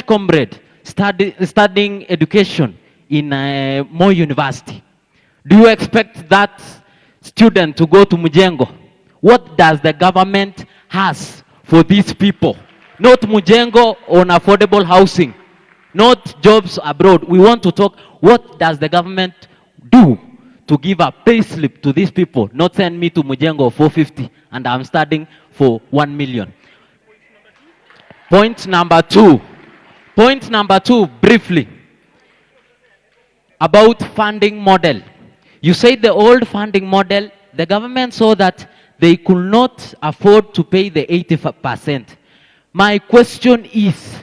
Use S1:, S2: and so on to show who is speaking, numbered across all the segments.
S1: comrade studying education in Moi University, do you expect that student to go to Mujengo? What does the government has for these people? Not Mujengo on affordable housing, not jobs abroad. We want to talk, what does the government do to give a pay slip to these people, not send me to Mujengo 450 and I'm studying for 1 million. Point number two, briefly, about funding model. You said the old funding model, the government saw that they could not afford to pay the 80%. My question is,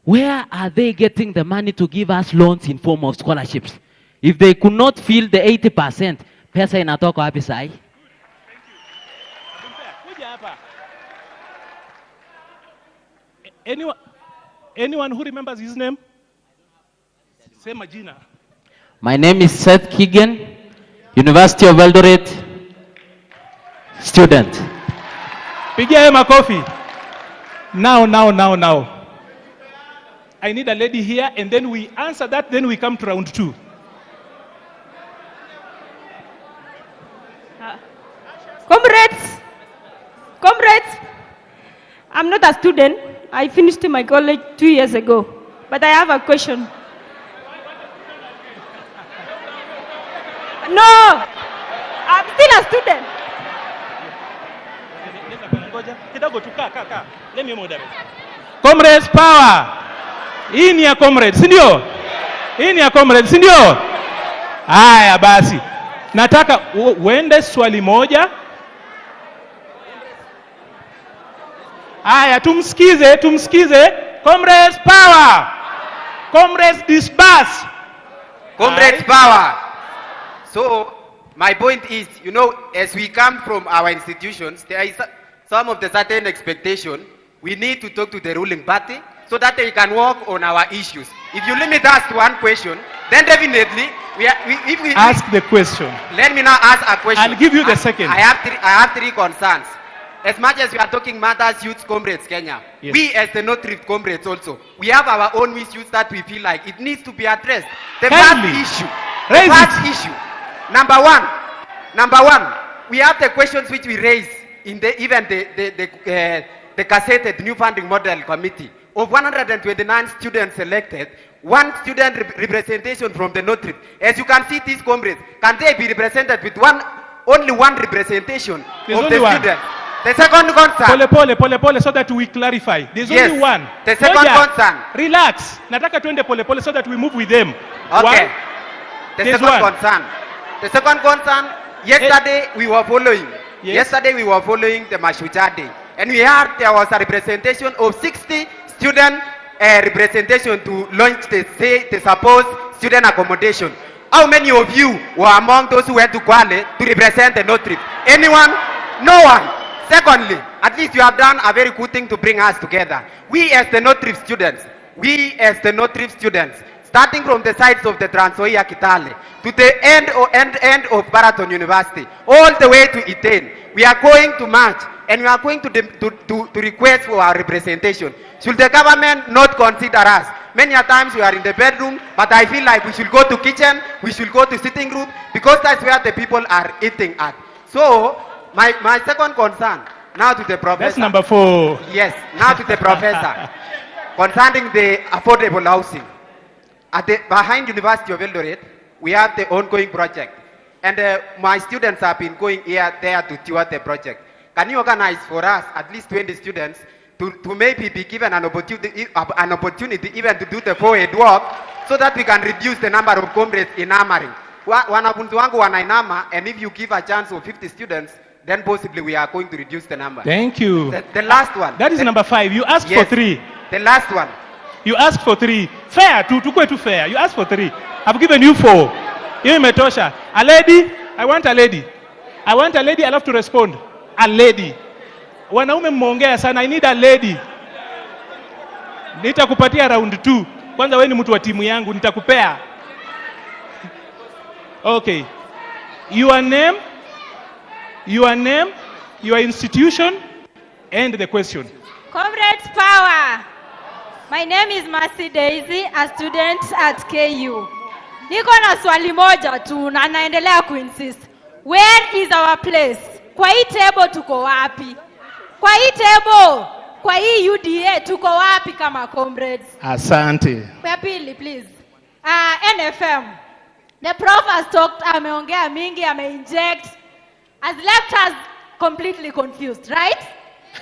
S1: where are they getting the money to give us loans in form of scholarships? If they could not fill the 80%, pesa inatoka wapi sai?
S2: Anyone who remembers his name? Say Magina.
S1: My name is Seth Keegan, University of Eldoret student.
S2: Pigia him a coffee. Now. I need a lady here, and then we answer that, then we come to round 2.
S3: Comrades, I'm not a student. I finished my college 2 years ago, but I have a question. No, I'm still a student.
S2: Let me moderate. Comrades power. Hii ni ya comrades, si ndio? Hii ni ya comrades, si ndio? Haya basi. Nataka uende swali moja. Haya tumsikize. Comrades power. Comrades disperse.
S4: Comrades power. So my point is, you know, as we come from our institutions, there is some of the certain expectation. We need to talk to the ruling party so that they can work on our issues. If you limit us to one question, then definitely if we
S2: ask the question.
S4: Let me now ask a question.
S2: I'll give you the second.
S4: I have three concerns. As much as we are talking matters, youth comrades Kenya, yes. We as the North Rift comrades also, we have our own issues that we feel like it needs to be addressed. The first issue, number one, we have the questions which we raise in the cassetted new funding model committee. Of 129 students selected, one student representation from the North Rift. As you can see, these comrades, can they be represented with only one representation of the students? The second concern.
S2: Pole, so that we clarify. There's only one.
S4: The second concern.
S2: Relax. Nataka tuende pole, so that we move with them.
S4: Okay. The second concern. Yesterday we were following. Yes. Yesterday we were following the Mashujaa Day, and we heard there was a representation of 60 student representation to launch the supposed student accommodation. How many of you were among those who went to Kwale to represent the North Rift? Anyone? No one. Secondly, at least you have done a very good thing to bring us together. We as the North Rift students, starting from the sides of the Trans Nzoia Kitale to the end of Baraton University, all the way to Iten, we are going to march and we are going to request for our representation. Should the government not consider us? Many a times we are in the bedroom, but I feel like we should go to kitchen, we should go to sitting room, because that's where the people are eating at. So, my second concern, now to the professor.
S2: That's number 4.
S4: Yes, now to the professor. Concerning the affordable housing. Behind University of Eldoret, we have the ongoing project. And my students have been going here, there to tour the project. Can you organize for us at least 20 students to maybe be given an opportunity even to do the forward work so that we can reduce the number of comrades enamoring? Wanafunzi wangu wanainama, and if you give a chance of 50 students, then possibly we are going to reduce the number.
S2: Thank you.
S4: The last one.
S2: That is number 5. You asked for 3.
S4: The last one.
S2: You asked for 3. Fair, too fair. You asked for 3. I've given you 4. Hiyo imetosha. A lady, I want a lady. I'll have to respond. A lady. Wanaume mmeongea sana. I need a lady. Nitakupatia round 2. Kwanza wewe ni mtu wa timu yangu, nitakupea. Okay. Your name, your institution, and the question.
S3: Comrades power. My name is Mercy Daisy, a student at KU. Niko na swali moja tu na naendelea kuinsist. Where is our place? Kwa hii table tuko wapi? Kwa hii table, kwa hii UDA tuko wapi kama comrades?
S2: Asante.
S3: Kwa pili, please. NFM. The prof has talked, ameongea mingi, ameinject, has left us completely confused, right?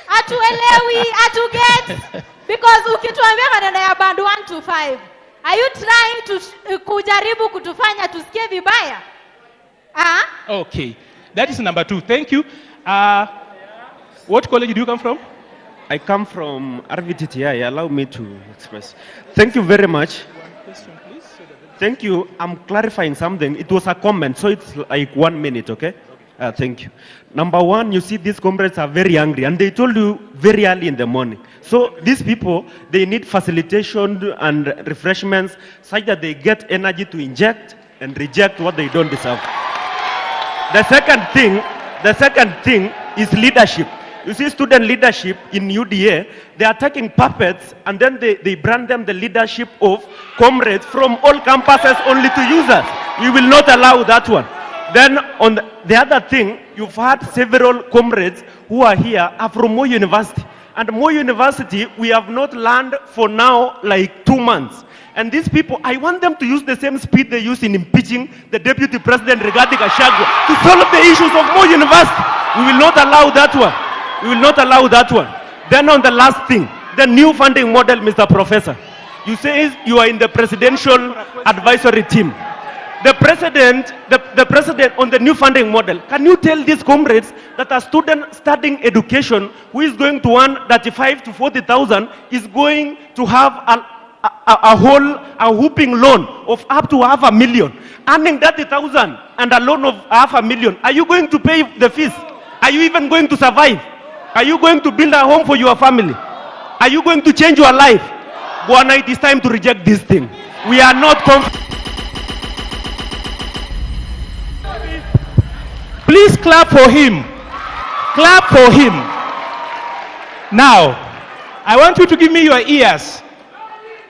S3: Atuelewi, atuget. Because ukituambia maneno ya band 1 to 5, are you trying to kujaribu kutufanya tusikie vibaya?
S2: Okay. That is number 2. Thank you. What college do you come from?
S5: I come from RVTTI. Allow me to express. Thank you very much.
S2: One question, please.
S5: Thank you. I'm clarifying something. It was a comment, so it's like 1 minute, okay? Thank you. Number one, you see these comrades are very angry, and they told you very early in the morning. So these people, they need facilitation and refreshments such that they get energy to inject and reject what they don't deserve. The second thing is leadership. You see, student leadership in UDA, they are taking puppets and then they brand them the leadership of comrades from all campuses only to users. We will not allow that one. Then on the other thing, you've had several comrades who are here are from Moi University. And Moi University, we have not learned for now like 2 months. And these people, I want them to use the same speed they use in impeaching the deputy president regarding Gachagua to solve the issues of Moi University. We will not allow that one. We will not allow that one. Then on the last thing, the new funding model, Mr. Professor. You say you are in the presidential advisory team. The president on the new funding model, can you tell these comrades that a student studying education who is going to earn 35 to 40,000 is going to have a whooping loan of up to $500,000, earning 30,000 and a loan of $500,000? Are you going to pay the fees? Are you even going to survive? Are you going to build a home for your family? Are you going to change your life? Bwana, it is time to reject this thing. We are not comfortable.
S2: Please clap for him. Clap for him. Now, I want you to give me your ears.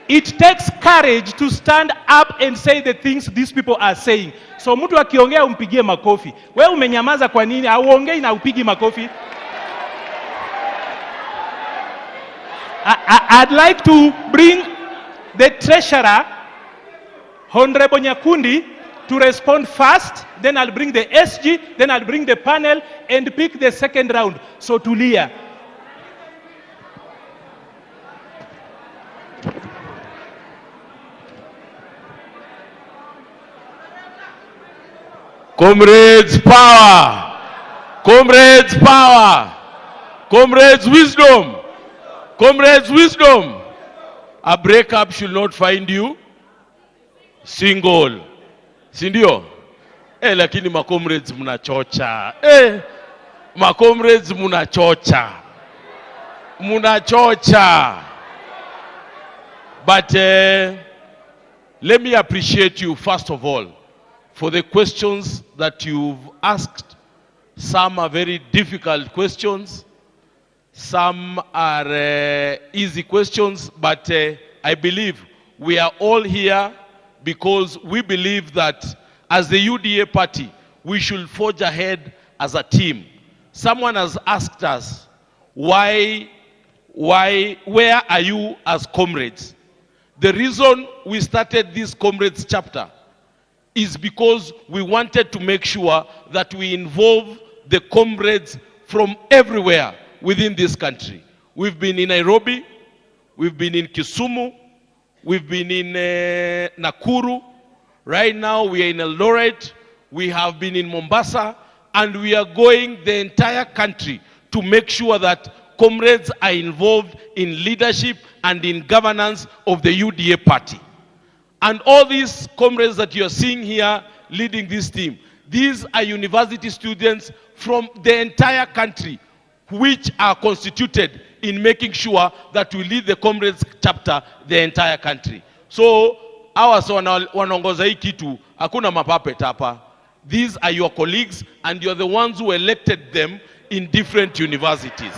S2: It takes courage to stand up and say the things these people are saying. So mtu akiongea umpigie makofi. Wewe umenyamaza kwa nini? Hauongei na upigi makofi. I'd like to bring the treasurer, Honorable Nyakundi, to respond first. Then I'll bring the SG, then I'll bring the panel and pick the second round. So tulia.
S6: Comrades power! Comrades power! Comrades wisdom! Comrades wisdom! A breakup should not find you single. Sindio? Lakini makomrades munachocha. Makomrades munachocha. Munachocha. But let me appreciate you first of all for the questions that you've asked. Some are very difficult questions. Some are easy questions, but I believe we are all here because we believe that as the UDA party, we should forge ahead as a team. Someone has asked us, where are you as comrades? The reason we started this comrades chapter is because we wanted to make sure that we involve the comrades from everywhere within this country. We've been in Nairobi, we've been in Kisumu, we've been in Nakuru. Right now we are in Eldoret, we have been in Mombasa, and we are going the entire country to make sure that comrades are involved in leadership and in governance of the UDA party. And all these comrades that you are seeing here leading this team, these are university students from the entire country which are constituted in making sure that we lead the comrades chapter the entire country. So hawa wanaongoza hii kitu, hakuna mapapet hapa. These are your colleagues and you're the ones who elected them in different universities.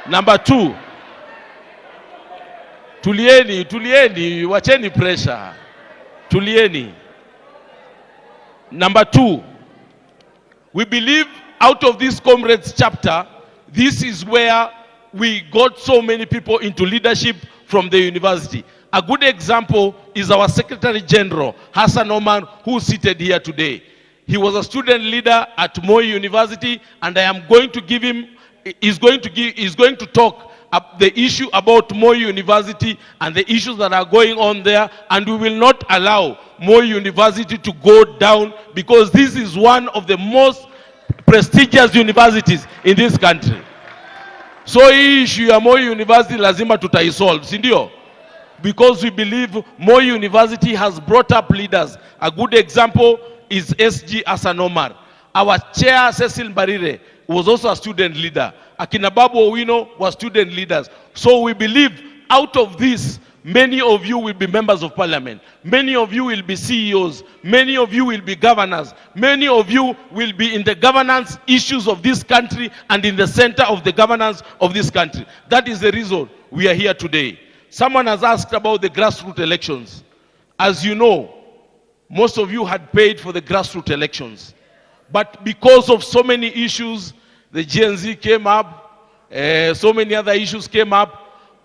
S6: Number two, Tulieni, wacheni pressure. Tulieni. Number 2, we believe out of this Comrades chapter, this is where we got so many people into leadership from the university. A good example is our Secretary General, Hassan Omar, who is seated here today. He was a student leader at Moi University, and I am going to give him, he's going to talk the issue about Moi University and the issues that are going on there, and we will not allow Moi University to go down, because this is one of the most prestigious universities in this country. So hii issue ya Moi University lazima tutaisolve, si ndio? Because we believe Moi University has brought up leaders. A good example is SG Hassan Omar. Our chair, Cecil Mbarire, was also a student leader. Akina Babu Owino were student leaders. So we believe out of this, many of you will be members of parliament. Many of you will be CEOs. Many of you will be governors. Many of you will be in the governance issues of this country and in the center of the governance of this country. That is the reason we are here today. Someone has asked about the grassroots elections. As you know, most of you had paid for the grassroots elections. But because of so many issues, the GNZ came up, so many other issues came up.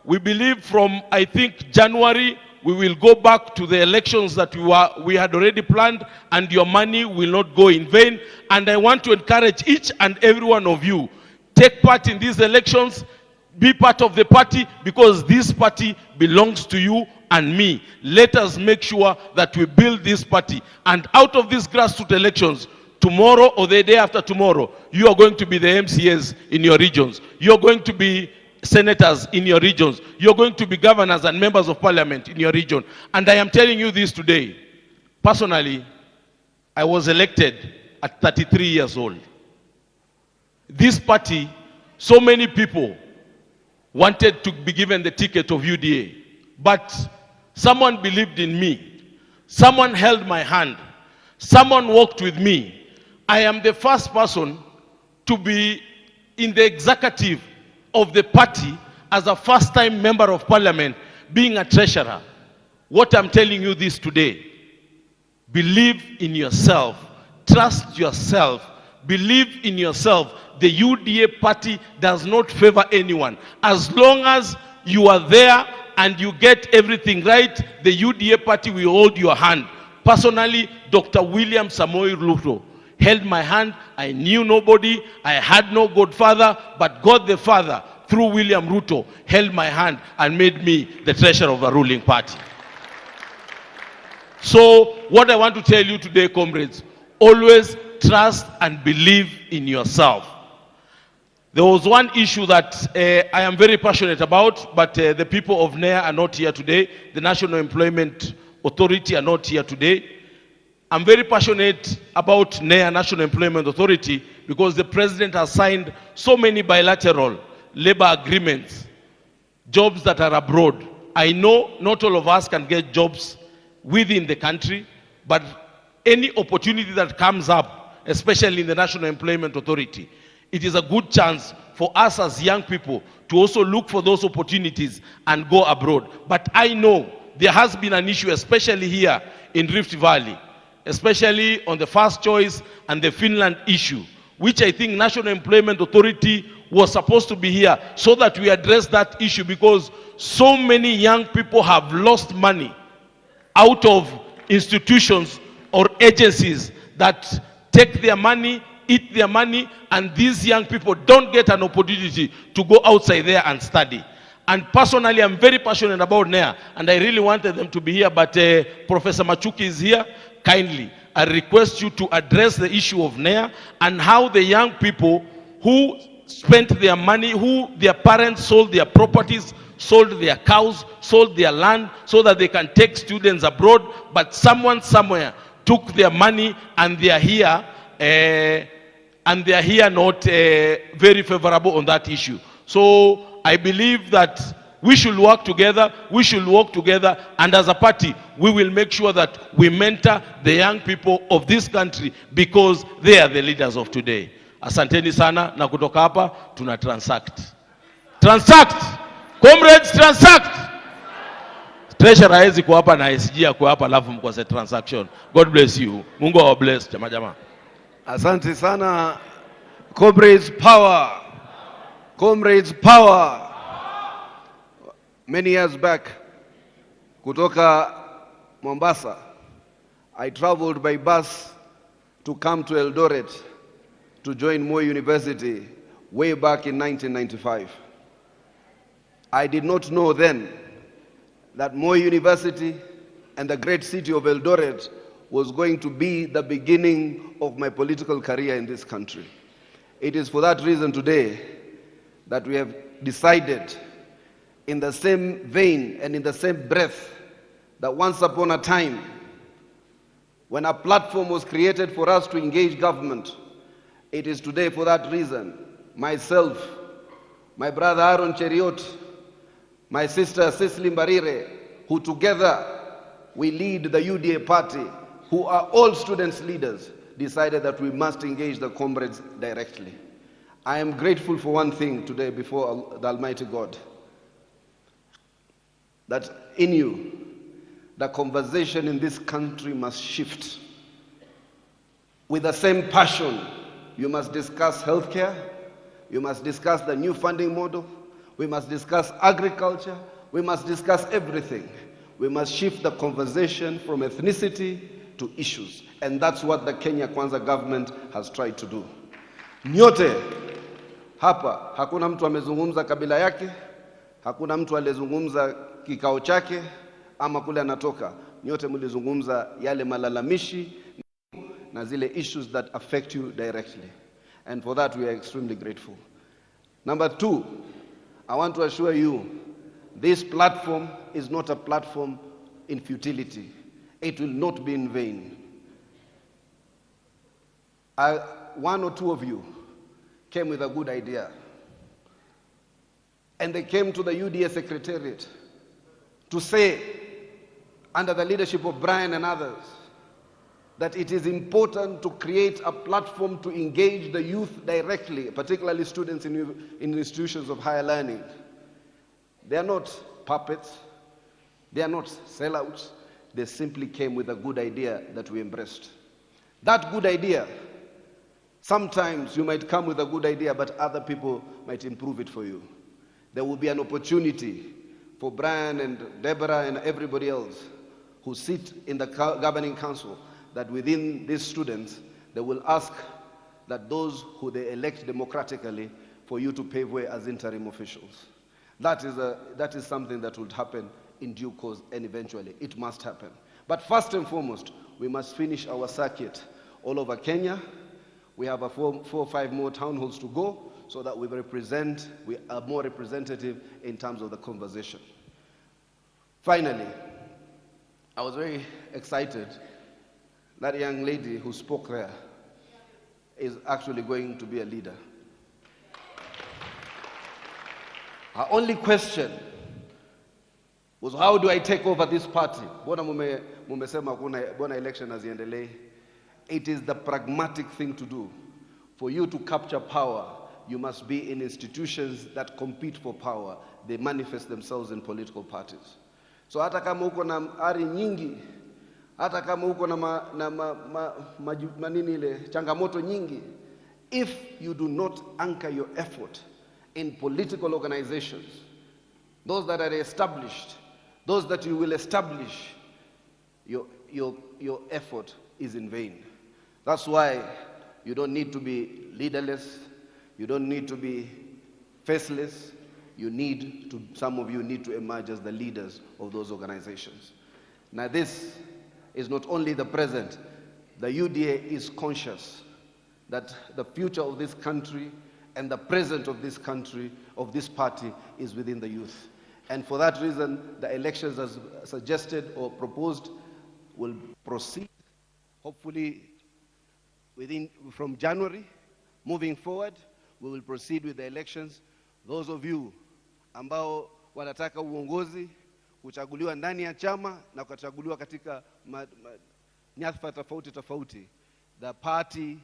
S6: We believe from, I think, January, we will go back to the elections that we had already planned, and your money will not go in vain. And I want to encourage each and every one of you, take part in these elections, be part of the party, because this party belongs to you and me. Let us make sure that we build this party. And out of these grassroots elections, tomorrow or the day after tomorrow, you are going to be the MCAs in your regions. You are going to be senators in your regions. You are going to be governors and members of parliament in your region. And I am telling you this today. Personally, I was elected at 33 years old. This party, so many people wanted to be given the ticket of UDA. But someone believed in me. Someone held my hand. Someone walked with me. I am the first person to be in the executive of the party as a first-time member of parliament, being a treasurer. What I'm telling you this today, believe in yourself, trust yourself, believe in yourself. The UDA party does not favor anyone. As long as you are there and you get everything right, the UDA party will hold your hand. Personally, Dr. William Samoei Ruto held my hand. I knew nobody. I had no godfather, but God the Father, through William Ruto, held my hand and made me the treasurer of the ruling party. So, what I want to tell you today, comrades, always trust and believe in yourself. There was one issue that I am very passionate about, but the people of NEA are not here today. The National Employment Authority are not here today. I'm very passionate about NEA, National Employment Authority, because the president has signed so many bilateral labor agreements, jobs that are abroad. I know not all of us can get jobs within the country, but any opportunity that comes up, especially in the National Employment Authority, it is a good chance for us as young people to also look for those opportunities and go abroad. But I know there has been an issue, especially here in Rift Valley, especially on the first choice and the Finland issue, which I think National Employment Authority was supposed to be here so that we address that issue, because so many young people have lost money out of institutions or agencies that take their money, eat their money, and these young people don't get an opportunity to go outside there and study. And personally, I'm very passionate about NEA, and I really wanted them to be here, but Professor Machuki is here. Kindly, I request you to address the issue of NEA and how the young people who spent their money, who their parents sold their properties, sold their cows, sold their land so that they can take students abroad, but someone somewhere took their money and they are here, not very favorable on that issue. So I believe that we should work together, and as a party, we will make sure that we mentor the young people of this country, because they are the leaders of today. Asanteni sana, na kutoka hapa tuna transact. Transact! Comrades, transact! Treasurer hawezi kuwapa na SG kuwapa alafu mkose transaction. God bless you. Mungu awabless jamaa.
S7: Asante sana. Comrades power. Comrades power. Many years back, kutoka Mombasa, I traveled by bus to come to Eldoret to join Moi University way back in 1995. I did not know then that Moi University and the great city of Eldoret was going to be the beginning of my political career in this country. It is for that reason today that we have decided, in the same vein and in the same breath, that once upon a time, when a platform was created for us to engage government, it is today for that reason, myself, my brother Aaron Cheriot, my sister Cecily Mbarire, who together we lead the UDA party, who are all students' leaders, decided that we must engage the comrades directly. I am grateful for one thing today before the Almighty God, that in you, the conversation in this country must shift. With the same passion, you must discuss healthcare, you must discuss the new funding model, we must discuss agriculture, we must discuss everything. We must shift the conversation from ethnicity to issues. And that's what the Kenya Kwanza government has tried to do. Nyote hapa, hakuna mtu amezungumza kabila yake, hakuna mtu aliyezungumza kikao chake, ama kule anatoka. Nyote mlizungumza yale malalamishi na zile issues that affect you directly. And for that we are extremely grateful. Number two, I want to assure you, this platform is not a platform in futility. It will not be in vain. One or two of you came with a good idea. And they came to the UDA Secretariat to say, under the leadership of Brian and others, that it is important to create a platform to engage the youth directly, particularly students in institutions of higher learning. They are not puppets, they are not sellouts, they simply came with a good idea that we embraced. That good idea, sometimes you might come with a good idea, but other people might improve it for you. There will be an opportunity for Brian and Deborah and everybody else who sit in the governing council, that within these students, they will ask that those who they elect democratically for you to pave way as interim officials. That is something that will happen in due course, and eventually it must happen. But first and foremost, we must finish our circuit all over Kenya. We have 4 or 5 more town halls to go, so that we are more representative in terms of the conversation. Finally, I was very excited that young lady who spoke there is actually going to be a leader. Her only question was, how do I take over this party? Bona election haziendelei. It is the pragmatic thing to do. For you to capture power, you must be in institutions that compete for power. They manifest themselves in political parties. So hata kama uko na ari nyingi, hata kama uko na changamoto nyingi, if you do not anchor your effort in political organizations, those that are established, those that you will establish, your effort is in vain. That's why you don't need to be leaderless, you don't need to be faceless, some of you need to emerge as the leaders of those organizations. Now this is not only the present, the UDA is conscious that the future of this country and the present of this country, of this party, is within the youth. And for that reason, the elections as suggested or proposed will proceed, hopefully from January. Moving forward, we will proceed with the elections. Those of you ambao wanataka uongozi, kuchaguliwa ndani ya chama na kuchaguliwa katika nyadhifa tofauti, the party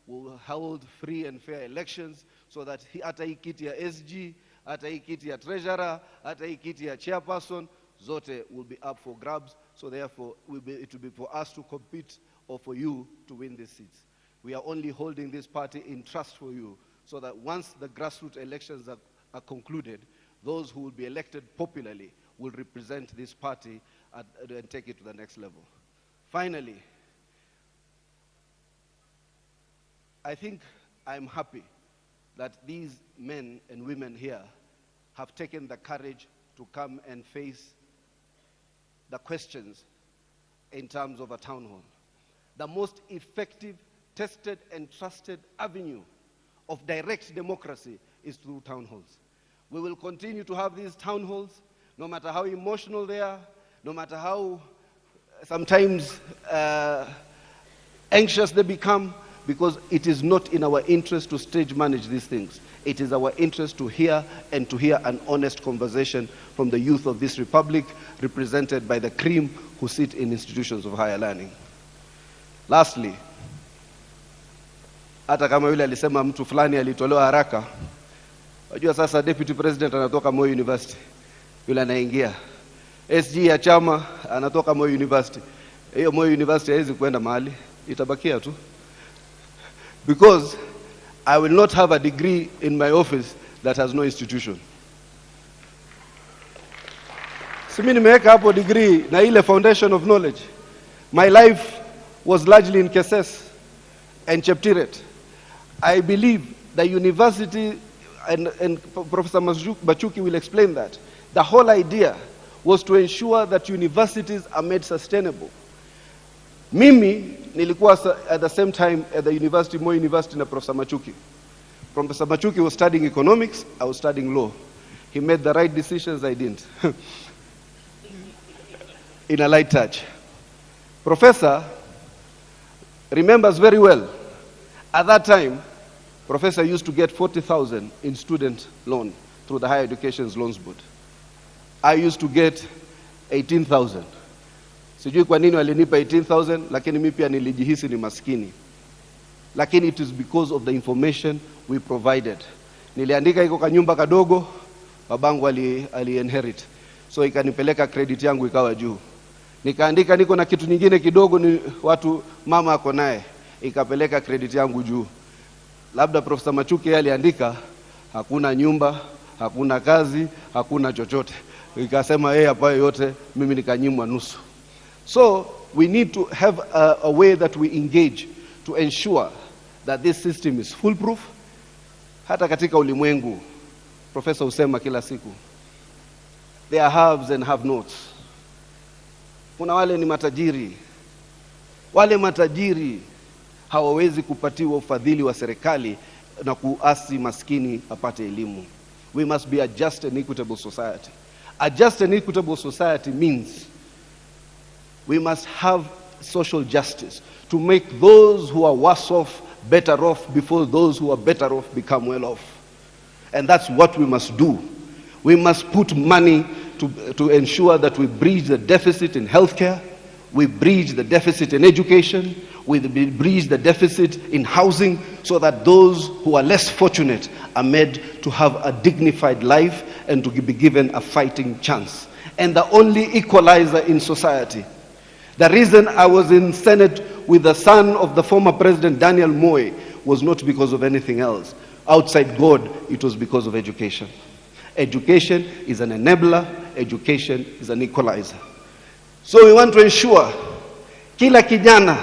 S7: will hold free and fair elections, so that hata hii kiti ya SG, hata hii kiti ya treasurer, hata hii kiti ya chairperson, zote will be up for grabs. So therefore, it will be for us to compete or for you to win these seats. We are only holding this party in trust for you, so that once the grassroots elections are concluded, those who will be elected popularly will represent this party and take it to the next level. Finally, I think I'm happy that these men and women here have taken the courage to come and face the questions in terms of a town hall. The most effective, tested, and trusted avenue of direct democracy is through town halls. We will continue to have these town halls, no matter how emotional they are, no matter how sometimes anxious they become, because it is not in our interest to stage manage these things. It is our interest to hear an honest conversation from the youth of this republic, represented by the cream who sit in institutions of higher learning. Lastly, hata kama yule alisema mtu fulani alitolewa haraka, wajua sasa deputy president anatoka Moi University, yule anaingia SG ya chama anatoka Moi University. Hiyo Moi University haiwezi kwenda mahali, itabakia tu. Because I will not have a degree in my office that has no institution. Simi nimeweka hapo degree na ile foundation of knowledge. My life was largely in Keses and Cheptiret. I believe the university, and Professor Bachuki will explain that, the whole idea was to ensure that universities are made sustainable. Mimi nilikuwa at the same time at the university, Moi University, na Professor Machuki. Professor Machuki was studying economics, I was studying law. He made the right decisions, I didn't. In a light touch. Professor remembers very well, at that time, Professor used to get 40,000 in student loan through the Higher Education Loans Board. I used to get 18,000. Sijui kwa nini walinipa 18,000, lakini mimi pia nilijihisi ni maskini. Lakini it is because of the information we provided. Niliandika iko kanyumba kadogo, babangu ali-inherit. So ikanipeleka credit yangu ikawa juu. Nikaandika niko na kitu nyingine kidogo, ni watu mama ako naye, ikapeleka credit yangu juu. Labda Professor Machuki aliandika hakuna nyumba, hakuna kazi, hakuna chochote. Ikasema hapa yote mimi nikanyimwa nusu. So we need to have a way that we engage to ensure that this system is foolproof. Hata katika ulimwengu, Professor usema kila siku, there are haves and have nots. Kuna wale ni matajiri. Wale matajiri hawawezi kupatiwa ufadhili wa serikali na kuasi maskini apate elimu. We must be a just and equitable society. A just and equitable society means we must have social justice to make those who are worse off better off before those who are better off become well off. And that's what we must do. We must put money to ensure that we bridge the deficit in healthcare, we bridge the deficit in education, we bridge the deficit in housing, so that those who are less fortunate are made to have a dignified life and to be given a fighting chance. And the only equalizer in society, the reason I was in Senate with the son of the former President Daniel Moi was not because of anything else. Outside God, it was because of education. Education is an enabler, education is an equalizer. So we want to ensure kila kijana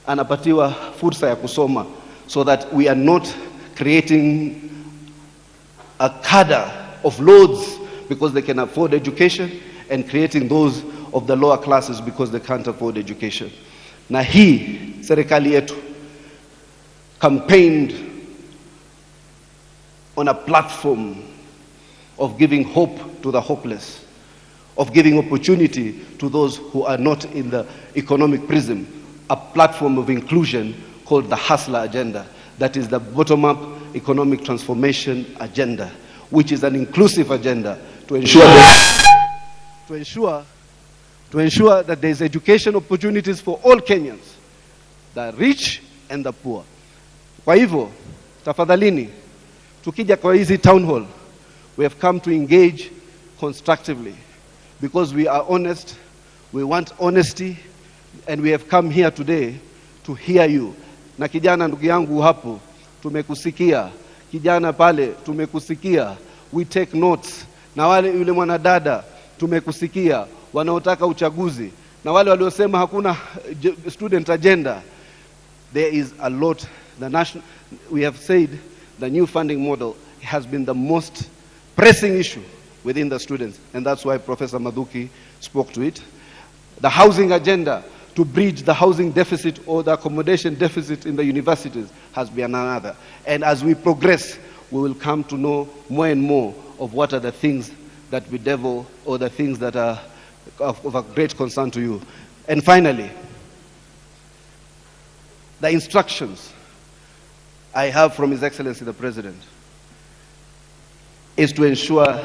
S7: anapatiwa fursa ya kusoma, so that we are not creating a cadre of lords because they can afford education and creating those of the lower classes because they can't afford education. Na hii serikali yetu campaigned on a platform of giving hope to the hopeless, of giving opportunity to those who are not in the economic prism, a platform of inclusion called the Hustler Agenda. That is the bottom-up economic transformation agenda, which is an inclusive agenda to ensure that there is education opportunities for all Kenyans, the rich and the poor. Kwa hivyo, tafadhalini, tukija kwa hizi town hall, we have come to engage constructively. because we are honest, we want honesty, and we have come here today to hear you. Na kijana ndugu yangu hapo, tumekusikia. Kijana pale, tumekusikia. We take notes. Na wale yule mwanadada, tumekusikia. Wanaotaka uchaguzi. Na wale waliosema hakuna student agenda. There is a lot. We have said the new funding model has been the most pressing issue within the students, and that's why Professor Mathuki spoke to it. The housing agenda to bridge the housing deficit or the accommodation deficit in the universities has been another. And as we progress, we will come to know more and more of what are the things that we devil or the things that are of a great concern to you. And finally, the instructions I have from His Excellency the President is to ensure